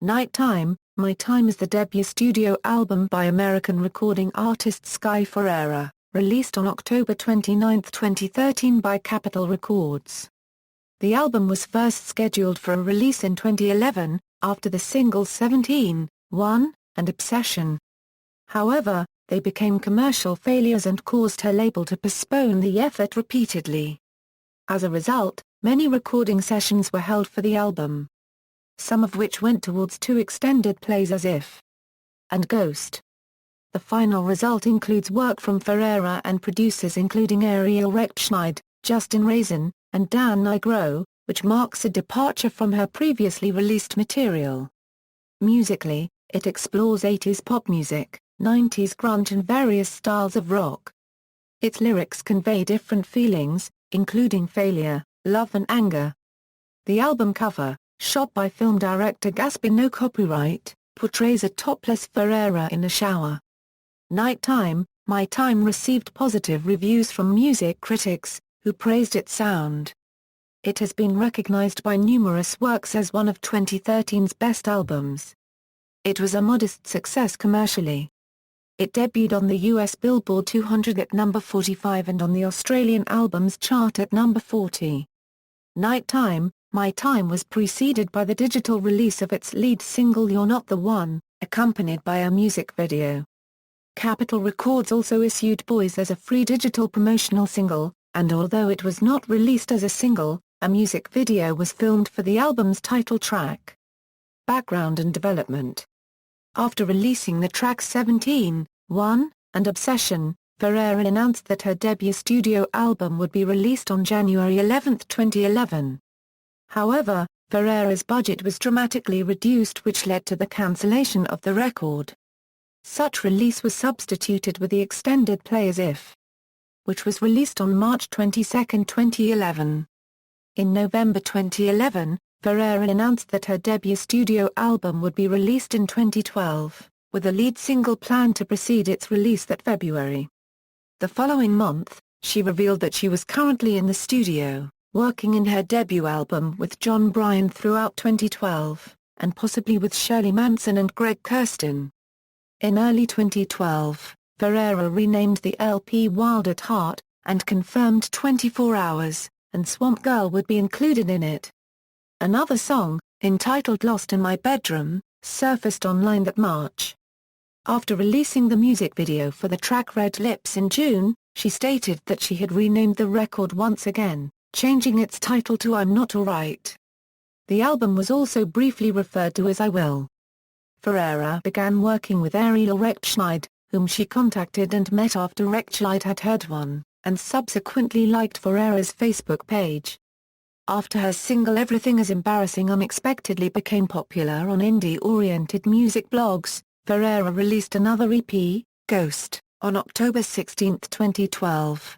Nighttime, My Time is the debut studio album by American recording artist Sky Ferreira, released on October 29, 2013 by Capitol Records. The album was first scheduled for a release in 2011, after the singles 17, 1, and Obsession. However, they became commercial failures and caused her label to postpone the effort repeatedly. As a result, many recording sessions were held for the album, some of which went towards 2 extended plays as If and Ghost. The final result includes work from Ferreira and producers including Ariel Rechtshaid, Justin Raisen, and Dan Nigro, which marks a departure from her previously released material. Musically, it explores 80s pop music, 90s grunge and various styles of rock. Its lyrics convey different feelings, including failure, love and anger. The album cover, shot by film director Gaspar Noé copyright, portrays a topless Ferreira in a shower. Nighttime, My Time received positive reviews from music critics, who praised its sound. It has been recognized by numerous works as one of 2013's best albums. It was a modest success commercially. It debuted on the US Billboard 200 at number 45 and on the Australian Albums Chart at number 40. Nighttime, My Time was preceded by the digital release of its lead single You're Not the One, accompanied by a music video. Capitol Records also issued Boys as a free digital promotional single, and although it was not released as a single, a music video was filmed for the album's title track. Background and development. After releasing the tracks 17, 1, and Obsession, Ferreira announced that her debut studio album would be released on January 11, 2011. However, Ferreira's budget was dramatically reduced, which led to the cancellation of the record. Such release was substituted with the extended play As If, which was released on March 22, 2011. In November 2011, Ferreira announced that her debut studio album would be released in 2012, with a lead single planned to precede its release that February. The following month, she revealed that she was currently in the studio, working in her debut album with John Bryan throughout 2012, and possibly with Shirley Manson and Greg Kurstin. In early 2012, Ferreira renamed the LP Wild at Heart, and confirmed 24 Hours, and Swamp Girl would be included in it. Another song, entitled Lost in My Bedroom, surfaced online that March. After releasing the music video for the track Red Lips in June, she stated that she had renamed the record once again, changing its title to I'm Not Alright. The album was also briefly referred to as I Will. Ferreira began working with Ariel Rechtshaid, whom she contacted and met after Rechtshaid had heard one, and subsequently liked Ferreira's Facebook page. After her single Everything Is Embarrassing unexpectedly became popular on indie-oriented music blogs, Ferreira released another EP, Ghost, on October 16, 2012.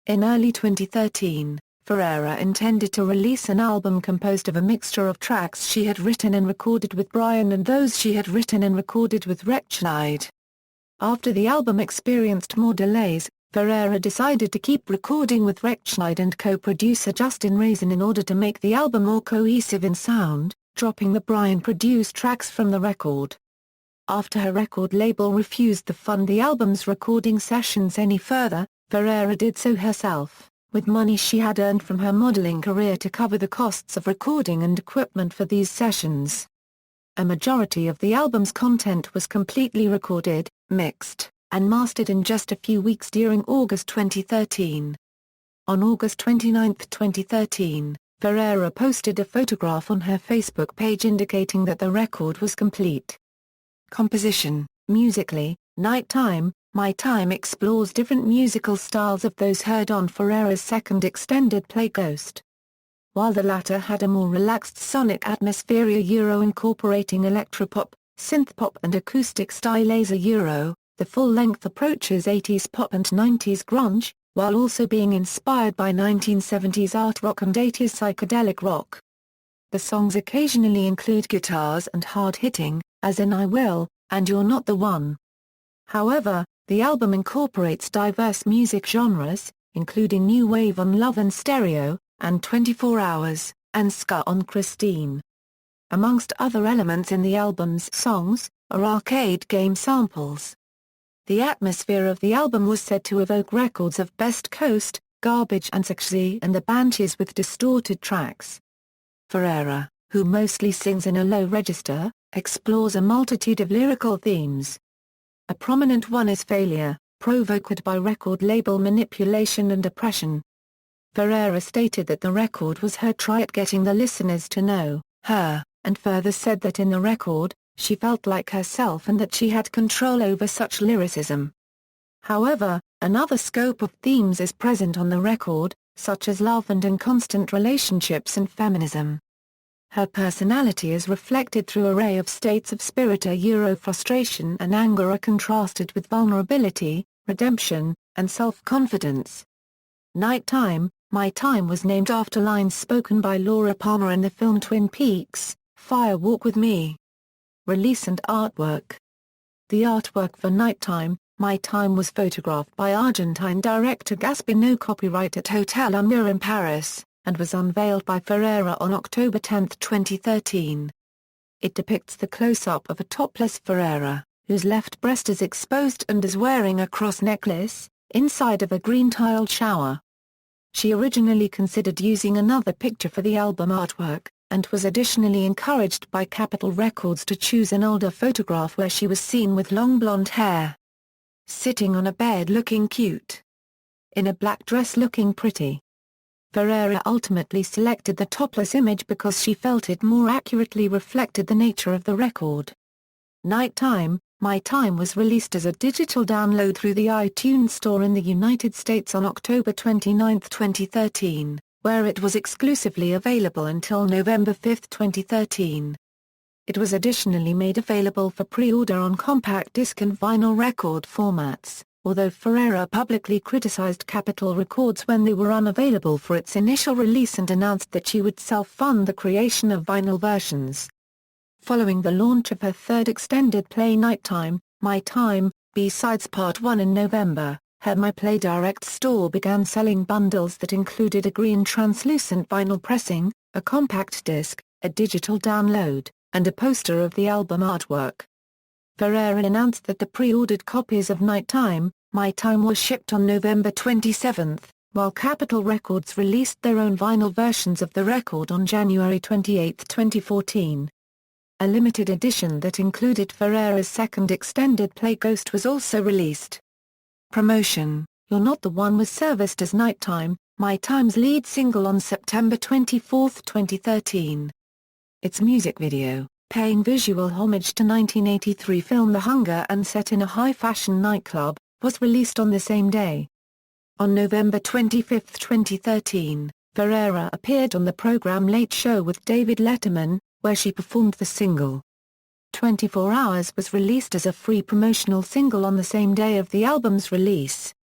In early 2013, Ferreira intended to release an album composed of a mixture of tracks she had written and recorded with Bryan and those she had written and recorded with Rechtshaid. After the album experienced more delays, Ferreira decided to keep recording with Rechtshaid and co-producer Justin Raisen in order to make the album more cohesive in sound, dropping the Bryan-produced tracks from the record. After her record label refused to fund the album's recording sessions any further, Ferreira did so herself, with money she had earned from her modeling career to cover the costs of recording and equipment for these sessions. A majority of the album's content was completely recorded, mixed, and mastered in just a few weeks during August 2013. On August 29, 2013, Ferreira posted a photograph on her Facebook page indicating that the record was complete. Composition. Musically, Nighttime, My Time explores different musical styles of those heard on Ferreira's second extended play Ghost. While the latter had a more relaxed sonic atmosphere incorporating electropop, synthpop and acoustic style the full-length approaches 80s pop and 90s grunge, while also being inspired by 1970s art rock and 80s psychedelic rock. The songs occasionally include guitars and hard-hitting, as in I Will, and You're Not the One. However, the album incorporates diverse music genres, including new wave on Love and Stereo, and 24 Hours, and ska on Christine. Amongst other elements in the album's songs, are arcade game samples. The atmosphere of the album was said to evoke records of Best Coast, Garbage and Sexy and the Banshees with distorted tracks. Ferreira, who mostly sings in a low register, explores a multitude of lyrical themes. A prominent one is failure, provoked by record label manipulation and oppression. Ferreira stated that the record was her try at getting the listeners to know her, and further said that in the record, she felt like herself and that she had control over such lyricism. However, another scope of themes is present on the record, such as love and inconstant relationships and feminism. Her personality is reflected through an array of states of spirit. Frustration and anger are contrasted with vulnerability, redemption, and self-confidence. Nighttime, My Time was named after lines spoken by Laura Palmer in the film Twin Peaks, Fire Walk With Me. Release and artwork. The artwork for Nighttime, My Time was photographed by Argentine director Gaspar Noé, copyright at Hotel Amur in Paris, and was unveiled by Ferreira on October 10, 2013. It depicts the close-up of a topless Ferreira, whose left breast is exposed and is wearing a cross necklace, inside of a green-tiled shower. She originally considered using another picture for the album artwork, and was additionally encouraged by Capitol Records to choose an older photograph where she was seen with long blonde hair, sitting on a bed looking cute, in a black dress looking pretty. Ferreira ultimately selected the topless image because she felt it more accurately reflected the nature of the record. Nighttime, My Time was released as a digital download through the iTunes Store in the United States on October 29, 2013, where it was exclusively available until November 5, 2013. It was additionally made available for pre-order on compact disc and vinyl record formats, although Ferreira publicly criticized Capitol Records when they were unavailable for its initial release and announced that she would self-fund the creation of vinyl versions. Following the launch of her third extended play Nighttime, My Time, B-Sides Part 1 in November, her My Play Direct store began selling bundles that included a green translucent vinyl pressing, a compact disc, a digital download, and a poster of the album artwork. Ferreira announced that the pre-ordered copies of Nighttime, My Time were shipped on November 27, while Capitol Records released their own vinyl versions of the record on January 28, 2014. A limited edition that included Ferreira's second extended play Ghost was also released. Promotion: You're Not the One was serviced as Nighttime, My Time's lead single on September 24, 2013. Its music video, paying visual homage to 1983 film The Hunger and set in a high-fashion nightclub, was released on the same day. On November 25, 2013, Ferreira appeared on the program Late Show with David Letterman, where she performed the single. 24 Hours was released as a free promotional single on the same day of the album's release.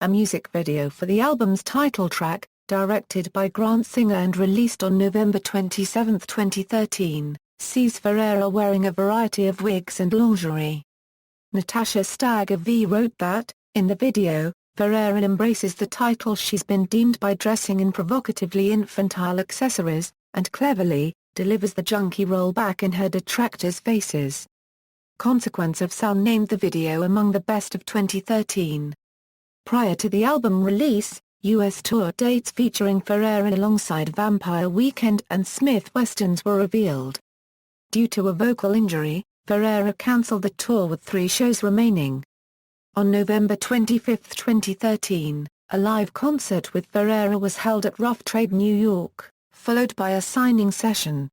A music video for the album's title track, directed by Grant Singer and released on November 27, 2013, sees Ferreira wearing a variety of wigs and lingerie. Natasha Stagg of V wrote that, in the video, Ferreira embraces the title she's been deemed by dressing in provocatively infantile accessories, and cleverly, delivers the junkie rollback in her detractors' faces. Consequence of Sound named the video among the best of 2013. Prior to the album release, U.S. tour dates featuring Ferreira alongside Vampire Weekend and Smith Westerns were revealed. Due to a vocal injury, Ferreira cancelled the tour with 3 shows remaining. On November 25, 2013, a live concert with Ferreira was held at Rough Trade New York, followed by a signing session.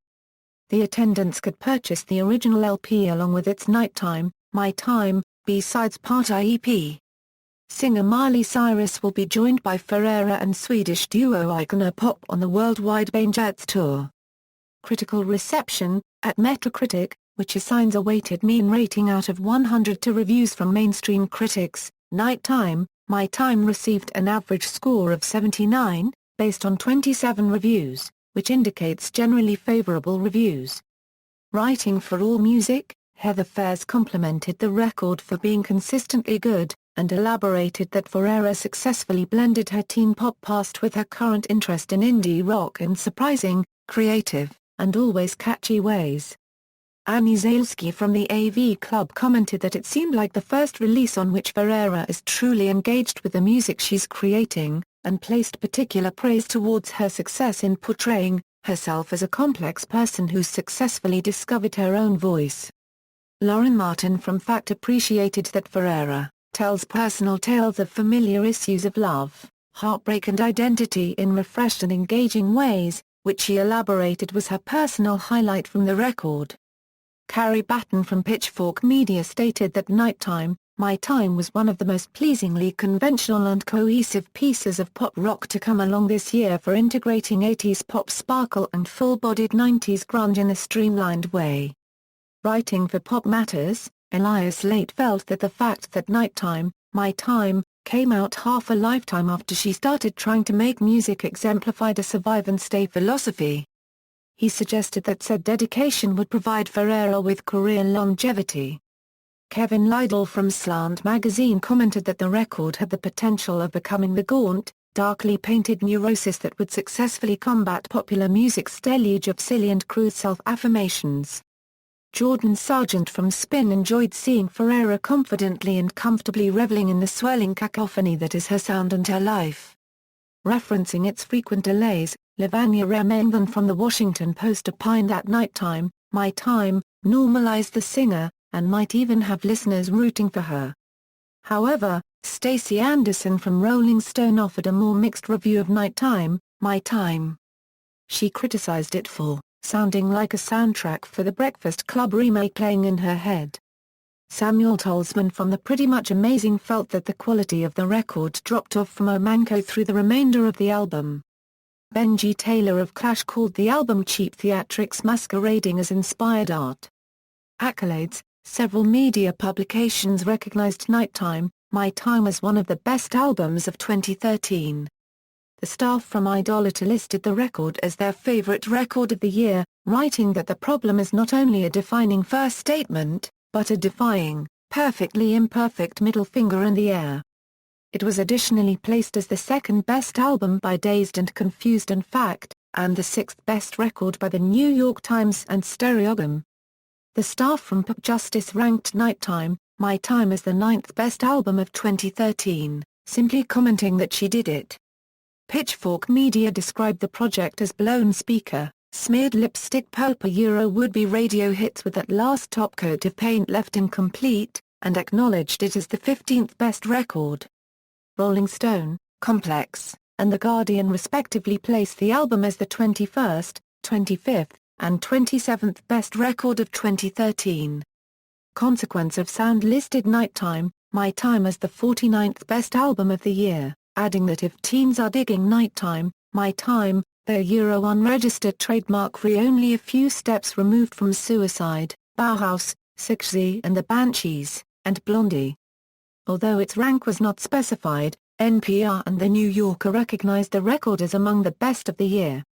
The attendants could purchase the original LP along with its Nighttime, My Time, B-Sides Part I EP. Singer Miley Cyrus will be joined by Ferreira and Swedish duo Icona Pop on the worldwide Bangerts tour. Critical reception: at Metacritic, which assigns a weighted mean rating out of 100 to reviews from mainstream critics, Nighttime, My Time received an average score of 79, based on 27 reviews, which indicates generally favorable reviews. Writing for AllMusic, Heather Phares complimented the record for being consistently good, and elaborated that Ferreira successfully blended her teen pop past with her current interest in indie rock in surprising, creative, and always catchy ways. Annie Zalesky from the AV Club commented that it seemed like the first release on which Ferreira is truly engaged with the music she's creating, and placed particular praise towards her success in portraying herself as a complex person who's successfully discovered her own voice. Lauren Martin from Fact appreciated that Ferreira tells personal tales of familiar issues of love, heartbreak and identity in refreshed and engaging ways, which she elaborated was her personal highlight from the record. Carrie Batten from Pitchfork Media stated that Nighttime, My Time was one of the most pleasingly conventional and cohesive pieces of pop rock to come along this year for integrating 80s pop sparkle and full-bodied 90s grunge in a streamlined way. Writing for Popmatters, Elias Late felt that the fact that Nighttime, My Time, came out half a lifetime after she started trying to make music exemplified a survive and stay philosophy. He suggested that said dedication would provide Ferreira with career longevity. Kevin Lytle from Slant magazine commented that the record had the potential of becoming the gaunt, darkly painted neurosis that would successfully combat popular music's deluge of silly and crude self-affirmations. Jordan Sargent from Spin enjoyed seeing Ferreira confidently and comfortably reveling in the swirling cacophony that is her sound and her life. Referencing its frequent delays, Lavanya Ramanathan from The Washington Post opined that Nighttime, My Time, normalized the singer, and might even have listeners rooting for her. However, Stacey Anderson from Rolling Stone offered a more mixed review of Nighttime, My Time. She criticized it for sounding like a soundtrack for the Breakfast Club remake playing in her head. Samuel Tolsman from The Pretty Much Amazing felt that the quality of the record dropped off from Omanko through the remainder of the album. Benji Taylor of Clash called the album cheap theatrics masquerading as inspired art. Accolades: several media publications recognized Nighttime, My Time as one of the best albums of 2013. The staff from Idolator listed the record as their favorite record of the year, writing that the problem is not only a defining first statement, but a defying, perfectly imperfect middle finger in the air. It was additionally placed as the second-best album by Dazed and Confused and Fact, and the sixth-best record by the New York Times and Stereogum. The staff from Pop Justice ranked Nighttime, My Time as the ninth-best album of 2013, simply commenting that she did it. Pitchfork Media described the project as blown speaker, smeared lipstick pop would-be radio hits with that last top coat of paint left incomplete, and acknowledged it as the 15th best record. Rolling Stone, Complex, and The Guardian respectively placed the album as the 21st, 25th, and 27th best record of 2013. Consequence of Sound listed Nighttime, My Time as the 49th best album of the year, adding that if teens are digging Nighttime, My Time, they're unregistered trademark-free only a few steps removed from Suicide, Bauhaus, Siouxsie and the Banshees, and Blondie. Although its rank was not specified, NPR and The New Yorker recognized the record as among the best of the year.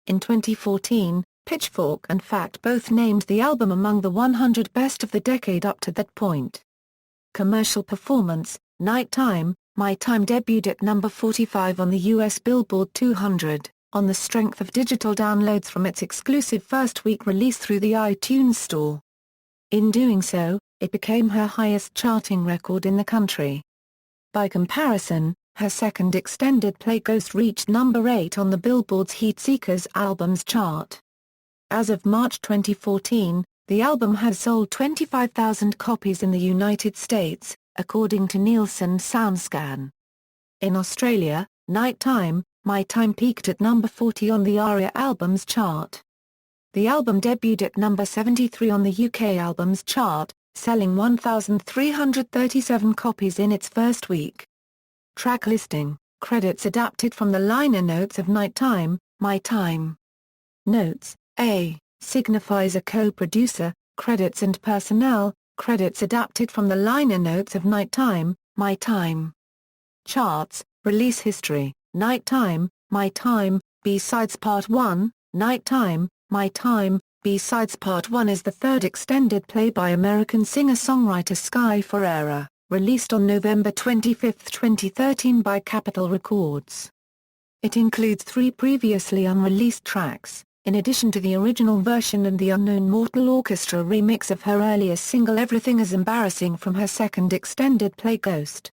In 2014, Pitchfork and Fact both named the album among the 100 best of the decade up to that point. Commercial performance: Nighttime, My Time debuted at number 45 on the US Billboard 200, on the strength of digital downloads from its exclusive first-week release through the iTunes Store. In doing so, it became her highest charting record in the country. By comparison, her second extended play Ghost reached number 8 on the Billboard's Heatseekers Albums chart. As of March 2014, the album has sold 25,000 copies in the United States, according to Nielsen SoundScan. In Australia, Nighttime, My Time peaked at number 40 on the ARIA Albums chart. The album debuted at number 73 on the UK Albums chart, selling 1,337 copies in its first week. Track listing: credits adapted from the liner notes of Nighttime, My Time. Notes: A signifies a co-producer. Credits and personnel: credits adapted from the liner notes of Nighttime, My Time. Charts: release history: Nighttime, My Time, B-Sides Part 1, Nighttime, My Time, B-Sides Part 1 is the third extended play by American singer-songwriter Sky Ferreira, released on November 25, 2013 by Capitol Records. It includes 3 previously unreleased tracks, in addition to the original version and the Unknown Mortal Orchestra remix of her earliest single Everything Is Embarrassing from her second extended play Ghost.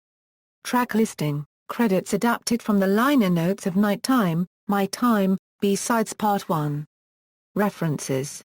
Track listing, credits adapted from the liner notes of Nighttime, My Time, B-Sides Part 1. References